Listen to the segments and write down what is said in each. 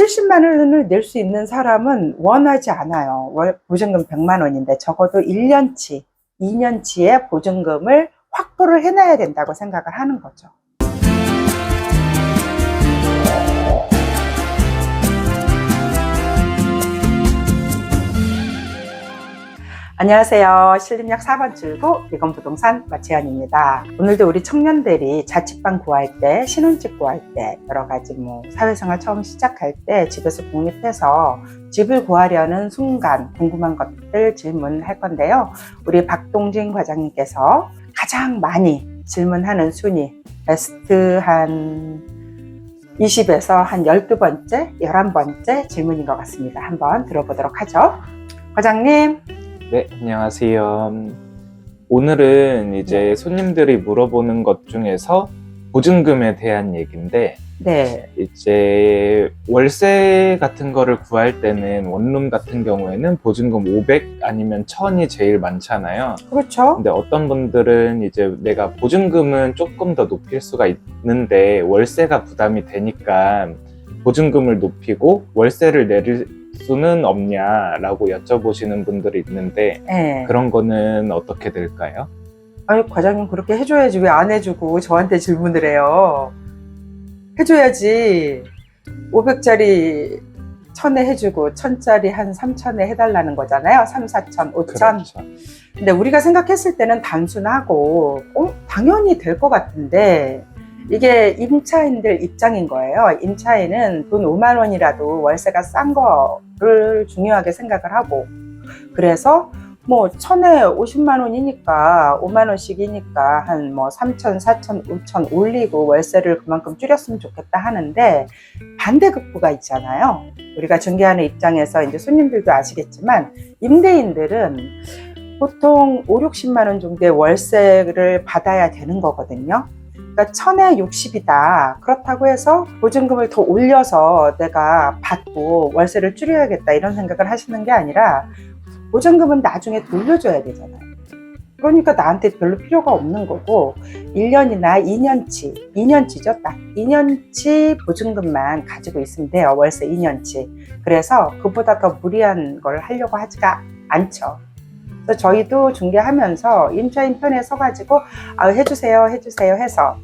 70만 원을 낼 수 있는 사람은 원하지 않아요. 월 보증금 100만 원인데 적어도 1년치, 2년치의 보증금을 확보를 해놔야 된다고 생각을 하는 거죠. 안녕하세요. 신림역 4번 출구 미건부동산 마채연입니다. 오늘도 우리 청년들이 자취방 구할 때, 신혼집 구할 때, 여러 가지 사회생활 처음 시작할 때 집에서 독립해서 집을 구하려는 순간 궁금한 것들 질문할 건데요. 우리 박동진 과장님께서 가장 많이 질문하는 순위, 베스트 한 20에서 한 12번째, 11번째 질문인 것 같습니다. 한번 들어보도록 하죠. 과장님. 네, 안녕하세요. 오늘은 이제 손님들이 물어보는 것 중에서 보증금에 대한 얘기인데, 네. 이제 월세 같은 거를 구할 때는 원룸 같은 경우에는 보증금 500 아니면 1000이 제일 많잖아요. 그렇죠. 근데 어떤 분들은 이제 내가 보증금은 조금 더 높일 수가 있는데 월세가 부담이 되니까 보증금을 높이고 월세를 내릴 수는 없냐라고 여쭤보시는 분들이 있는데, 네. 그런 거는 어떻게 될까요? 아니, 과장님 그렇게 해줘야지 왜 안 해주고 저한테 질문을 해요. 해줘야지. 500짜리 1000에 해주고 1000짜리 한 3000에 해달라는 거잖아요. 3, 4천, 5천. 그렇죠. 근데 우리가 생각했을 때는 단순하고 당연히 될 것 같은데, 이게 임차인들 입장인 거예요. 임차인은 돈 5만 원이라도 월세가 싼 거를 중요하게 생각을 하고, 그래서 1000에 50만 원이니까 5만 원씩이니까 한 3천, 4천, 5천 올리고 월세를 그만큼 줄였으면 좋겠다 하는데, 반대급부가 있잖아요. 우리가 중개하는 입장에서 이제 손님들도 아시겠지만 임대인들은 보통 5, 60만 원 정도의 월세를 받아야 되는 거거든요. 그러니까 1000에 60이다. 그렇다고 해서 보증금을 더 올려서 내가 받고 월세를 줄여야겠다 이런 생각을 하시는 게 아니라, 보증금은 나중에 돌려줘야 되잖아요. 그러니까 나한테 별로 필요가 없는 거고, 1년이나 2년치죠. 딱 2년치 보증금만 가지고 있으면 돼요. 월세 2년치. 그래서 그보다 더 무리한 걸 하려고 하지가 않죠. 그래서 저희도 중개하면서 임차인 편에 서가지고 해주세요 해서,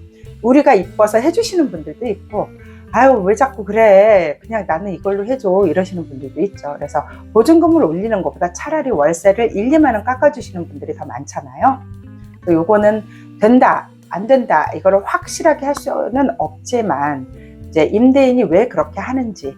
우리가 이뻐서 해주시는 분들도 있고, 아유 왜 자꾸 그래, 그냥 나는 이걸로 해줘 이러시는 분들도 있죠. 그래서 보증금을 올리는 것보다 차라리 월세를 1, 2만 원 깎아주시는 분들이 더 많잖아요. 요거는 된다 안 된다 이거를 확실하게 할 수는 없지만, 이제 임대인이 왜 그렇게 하는지,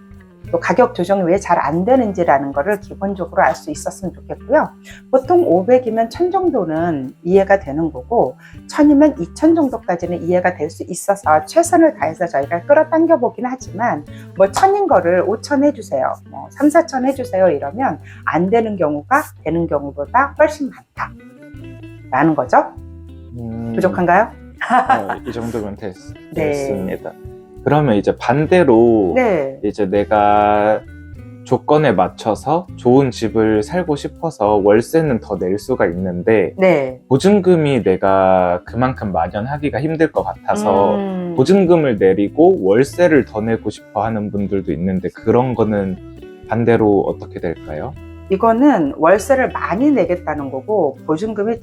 또 가격 조정이 왜 잘 안 되는지라는 거를 기본적으로 알 수 있었으면 좋겠고요. 보통 500이면 1000 정도는 이해가 되는 거고, 1000이면 2000 정도까지는 이해가 될 수 있어서 최선을 다해서 저희가 끌어당겨 보긴 하지만, 1000인 거를 5000 해주세요, 3, 4천 해주세요 이러면 안 되는 경우가 되는 경우보다 훨씬 많다라는 거죠. 부족한가요? 이 정도면 네. 됐습니다. 그러면 이제 반대로, 네. 이제 내가 조건에 맞춰서 좋은 집을 살고 싶어서 월세는 더 낼 수가 있는데, 네. 보증금이 내가 그만큼 마련하기가 힘들 것 같아서 보증금을 내리고 월세를 더 내고 싶어 하는 분들도 있는데, 그런 거는 반대로 어떻게 될까요? 이거는 월세를 많이 내겠다는 거고, 보증금이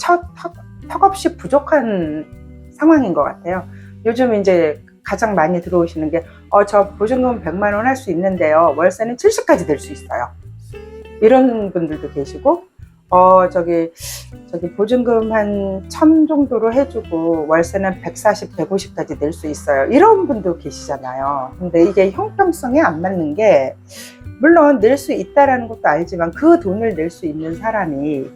턱없이 부족한 상황인 것 같아요. 요즘 이제 가장 많이 들어오시는 게, 저 보증금 100만 원 할 수 있는데요, 월세는 70까지 낼 수 있어요. 이런 분들도 계시고, 저기 보증금 한 1000 정도로 해주고 월세는 140, 150까지 낼 수 있어요. 이런 분도 계시잖아요. 근데 이게 형평성에 안 맞는 게, 물론 낼 수 있다라는 것도 알지만 그 돈을 낼 수 있는 사람이,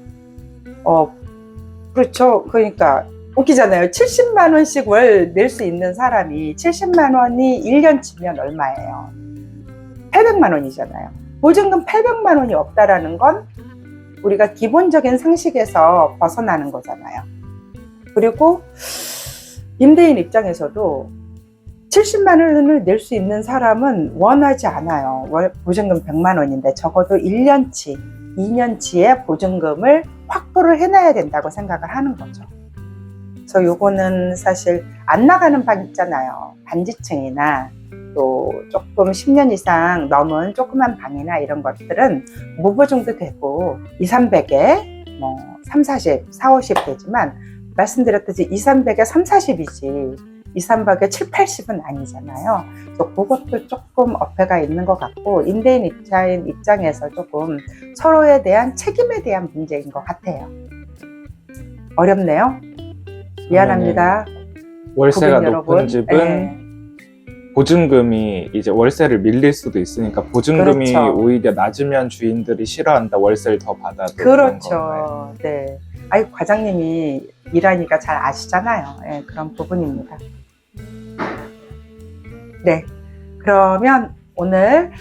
그렇죠. 그러니까 웃기잖아요. 70만 원씩 월 낼 수 있는 사람이 70만 원이 1년치면 얼마예요? 800만 원이잖아요. 보증금 800만 원이 없다라는 건 우리가 기본적인 상식에서 벗어나는 거잖아요. 그리고 임대인 입장에서도 70만 원을 낼 수 있는 사람은 원하지 않아요. 월 보증금 100만 원인데 적어도 1년치, 2년치의 보증금을 확보를 해놔야 된다고 생각을 하는 거죠. 그래서 요거는 사실 안 나가는 방 있잖아요. 반지층이나 또 조금 10년 이상 넘은 조그만 방이나 이런 것들은 무보증도 되고 2, 300에 뭐 3, 40, 4, 50 되지만 말씀드렸듯이 2, 300에 3, 40이지 2, 300에 7, 80은 아니잖아요. 그래서 그것도 조금 어폐가 있는 것 같고 임대인 입자인 입장에서 조금 서로에 대한 책임에 대한 문제인 것 같아요. 어렵네요. 미안합니다. 월세가 고객 높은 여러분. 집은 네. 보증금이 이제 월세를 밀릴 수도 있으니까 보증금이 그렇죠. 오히려 낮으면 주인들이 싫어한다. 월세를 더 받아도 그런 건가요? 그렇죠. 네. 아이 과장님이 일하니까 잘 아시잖아요. 네, 그런 부분입니다. 네. 그러면 오늘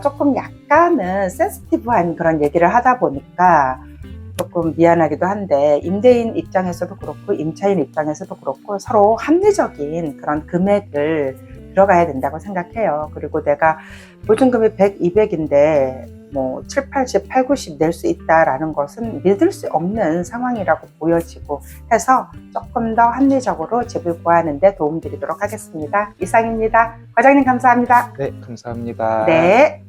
조금 약간은 센시티브한 그런 얘기를 하다 보니까 조금 미안하기도 한데 임대인 입장에서도 그렇고 임차인 입장에서도 그렇고 서로 합리적인 그런 금액을 들어가야 된다고 생각해요. 그리고 내가 보증금이 100, 200인데 뭐 7, 80, 8, 90 낼 수 있다라는 것은 믿을 수 없는 상황이라고 보여지고 해서 조금 더 합리적으로 집을 구하는 데 도움드리도록 하겠습니다. 이상입니다. 과장님 감사합니다. 네, 감사합니다. 네.